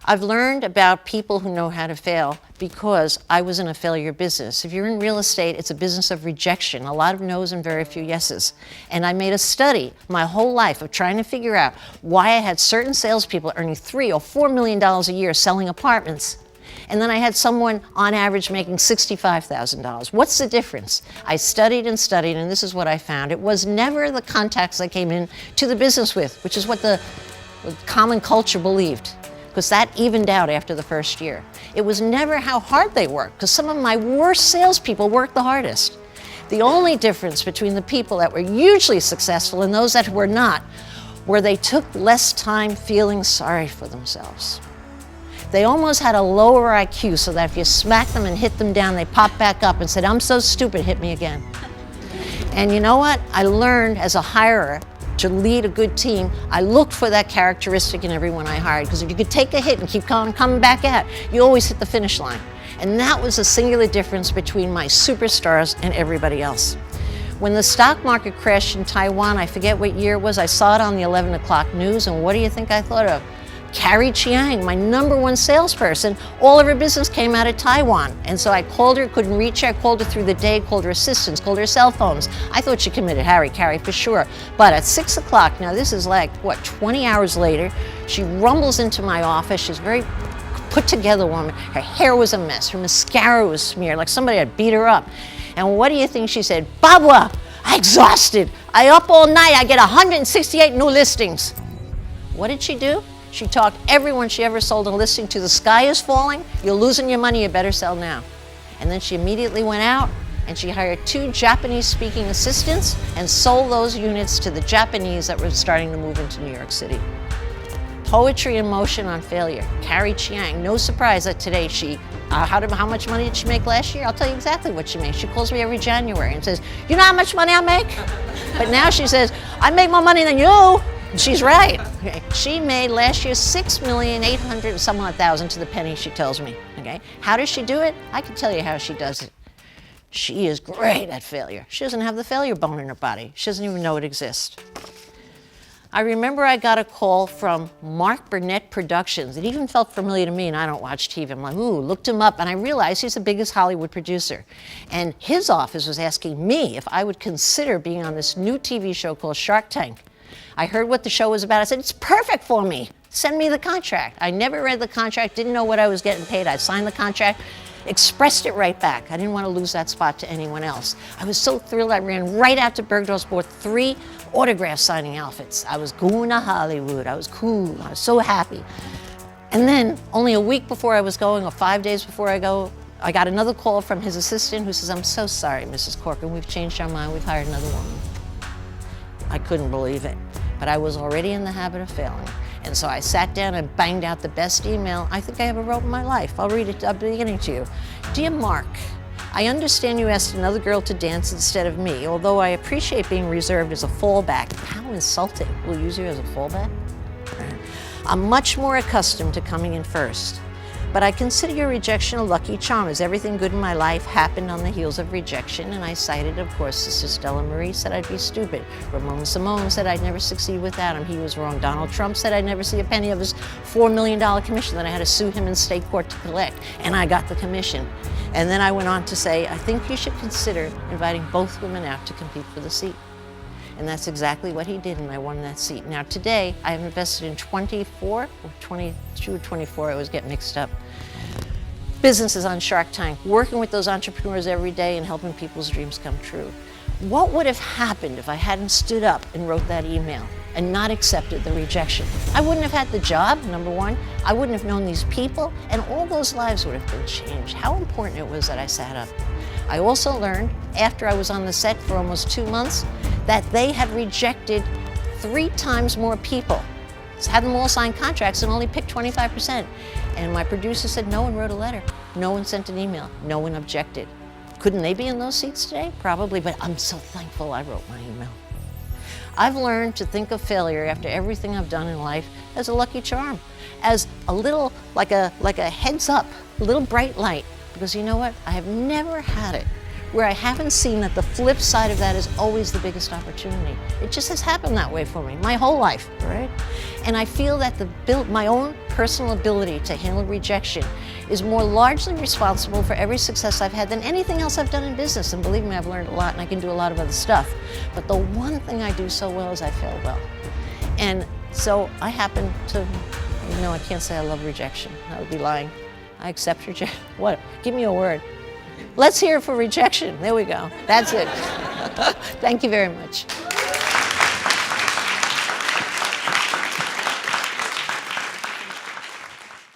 I've learned about people who know how to fail because I was in a failure business. If you're in real estate, it's a business of rejection, a lot of no's and very few yeses. And I made a study my whole life of trying to figure out why I had certain salespeople earning $3 or $4 million a year selling apartments. And then I had someone on average making $65,000. What's the difference? I studied and studied, and this is what I found. It was never the contacts I came in to the business with, which is what the common culture believed, because that evened out after the first year. It was never how hard they worked, because some of my worst salespeople worked the hardest. The only difference between the people that were hugely successful and those that were not, were they took less time feeling sorry for themselves. They almost had a lower IQ, so that if you smacked them and hit them down, they popped back up and said, "I'm so stupid, hit me again." And you know what? I learned as a hirer to lead a good team. I looked for that characteristic in everyone I hired, because if you could take a hit and keep coming back at, you always hit the finish line. And that was a singular difference between my superstars and everybody else. When the stock market crashed in Taiwan, I forget what year it was, I saw it on the 11 o'clock news, and what do you think I thought of? Carrie Chiang, my #1 salesperson. All of her business came out of Taiwan. And so I called her, couldn't reach her. I called her through the day, called her assistants, called her cell phones. I thought she committed Carrie for sure. But at 6 o'clock, now this is like, 20 hours later, she rumbles into my office. She's a very put together woman. Her hair was a mess. Her mascara was smeared like somebody had beat her up. And what do you think she said? "Babwa, I'm exhausted. I up all night. I get 168 new listings." What did she do? She talked everyone she ever sold a listing to. "The sky is falling. You're losing your money. You better sell now." And then she immediately went out and she hired 2 Japanese-speaking assistants and sold those units to the Japanese that were starting to move into New York City. Poetry in motion on failure. Carrie Chiang. No surprise that today she, how much money did she make last year? I'll tell you exactly what she made. She calls me every January and says, "You know how much money I make?" But now she says, "I make more money than you." And she's right. Okay. She made last year $6,800,000 to the penny, she tells me. Okay. How does she do it? I can tell you how she does it. She is great at failure. She doesn't have the failure bone in her body. She doesn't even know it exists. I remember I got a call from Mark Burnett Productions. It even felt familiar to me, and I don't watch TV. I'm like, ooh, looked him up, and I realized he's the biggest Hollywood producer. And his office was asking me if I would consider being on this new TV show called Shark Tank. I heard what the show was about. I said, "It's perfect for me. Send me the contract." I never read the contract, didn't know what I was getting paid. I signed the contract, expressed it right back. I didn't want to lose that spot to anyone else. I was so thrilled, I ran right out to Bergdorf's, bought 3 autograph signing outfits. I was going to Hollywood. I was cool. I was so happy. And then, only a week before I was going, or 5 days before I go, I got another call from his assistant who says, "I'm so sorry, Mrs. Corcoran. We've changed our mind. We've hired another woman." I couldn't believe it. But I was already in the habit of failing. And so I sat down and banged out the best email I think I ever wrote in my life. I'll read it at the beginning to you. "Dear Mark, I understand you asked another girl to dance instead of me. Although I appreciate being reserved as a fallback." How insulting. We'll use you as a fallback? "I'm much more accustomed to coming in first. But I consider your rejection a lucky charm, as everything good in my life happened on the heels of rejection." And I cited, of course, Sister Stella Marie said I'd be stupid. Ramon Simone said I'd never succeed without him. He was wrong. Donald Trump said I'd never see a penny of his $4 million commission that I had to sue him in state court to collect. And I got the commission. And then I went on to say, "I think you should consider inviting both women out to compete for the seat." And that's exactly what he did, and I won that seat. Now today, I have invested in 24, or 22, 24, I always get mixed up, businesses on Shark Tank, working with those entrepreneurs every day and helping people's dreams come true. What would have happened if I hadn't stood up and wrote that email and not accepted the rejection? I wouldn't have had the job, #1. I wouldn't have known these people, and all those lives would have been changed. How important it was that I sat up. I also learned, after I was on the set for almost 2 months, that they had rejected 3 times more people. Had them all sign contracts and only picked 25%. And my producer said no one wrote a letter. No one sent an email. No one objected. Couldn't they be in those seats today? Probably, but I'm so thankful I wrote my email. I've learned to think of failure after everything I've done in life as a lucky charm, as a little, like a heads up, a little bright light. Because you know what? I have never had it where I haven't seen that the flip side of that is always the biggest opportunity. It just has happened that way for me my whole life, right? And I feel that my own personal ability to handle rejection is more largely responsible for every success I've had than anything else I've done in business. And believe me, I've learned a lot and I can do a lot of other stuff. But the one thing I do so well is I fail well. And so I happen to, I can't say I love rejection. That would be lying. I accept rejection. What? Give me a word. Let's hear it for rejection. There we go. That's it. Thank you very much.